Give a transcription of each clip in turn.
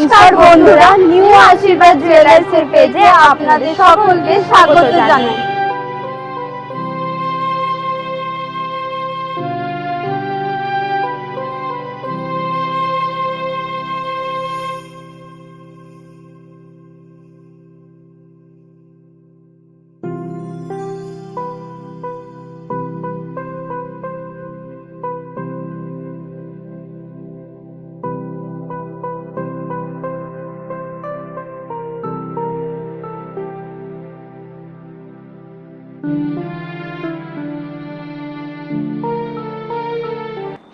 নমস্কার বন্ধুরা, নিউ আশীর্বাদ জুয়েলার্সের পেজে আপনাদের সকলকে স্বাগত জানাই।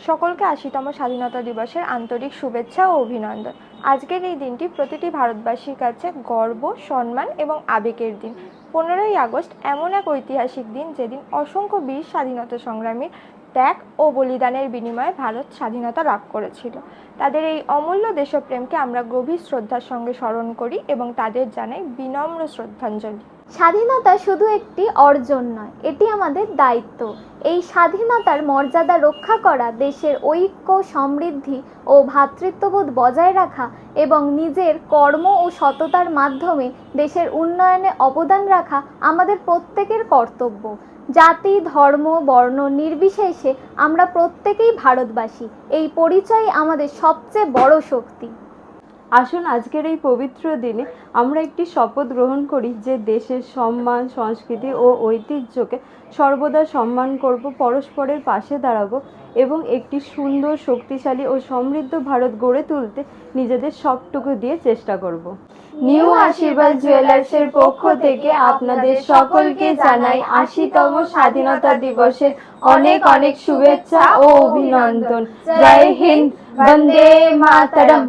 সকলকে ৮০তম স্বাধীনতা দিবসের আন্তরিক শুভেচ্ছা ও অভিনন্দন। আজকের এই দিনটি প্রতিটি ভারতবাসীর কাছে গর্ব, সম্মান এবং আবেগের দিন। ১৫ই আগস্ট এমন এক ঐতিহাসিক দিন যেদিন অসংখ্য বীর স্বাধীনতা সংগ্রামীর ত্যাগ ও বলিদানের বিনিময়ে ভারত স্বাধীনতা লাভ করেছিল। তাদের এই অমূল্য দেশপ্রেমকে আমরা গভীর শ্রদ্ধার সঙ্গে স্মরণ করি এবং তাদের জানাই বিনম্র শ্রদ্ধাঞ্জলি। স্বাধীনতা শুধু একটি অর্জন নয়, এটি আমাদের দায়িত্ব। এই স্বাধীনতার মর্যাদা রক্ষা করা, দেশের ঐক্য, সমৃদ্ধি ও ভ্রাতৃত্ববোধ বজায় রাখা এবং নিজের কর্ম ও সততার মাধ্যমে দেশের উন্নয়নে অবদান রাখা আমাদের প্রত্যেকের কর্তব্য। জাতি, ধর্ম, বর্ণ নির্বিশেষে আমরা প্রত্যেকেই ভারতবাসী। এই পরিচয় আমাদের সবচেয়ে বড় শক্তি। আসুন আজকের এই পবিত্র দিনে আমরা একটি শপথ গ্রহণ করি যে দেশের সম্মান, সংস্কৃতি ও ঐতিহ্যকে সর্বদা সম্মান করব, পরস্পরের পাশে দাঁড়াবো এবং একটি সুন্দর, শক্তিশালী ও সমৃদ্ধ ভারত গড়ে তুলতে নিজেদের সবটুকু দিয়ে চেষ্টা করব। নিউ আশীর্বাদ জুয়েলার্সের পক্ষ থেকে আপনাদের সকলকে জানাই ৮০তম স্বাধীনতা দিবসের অনেক অনেক শুভেচ্ছা ও অভিনন্দন। জয় হিন্দ, বন্দে মাতরম।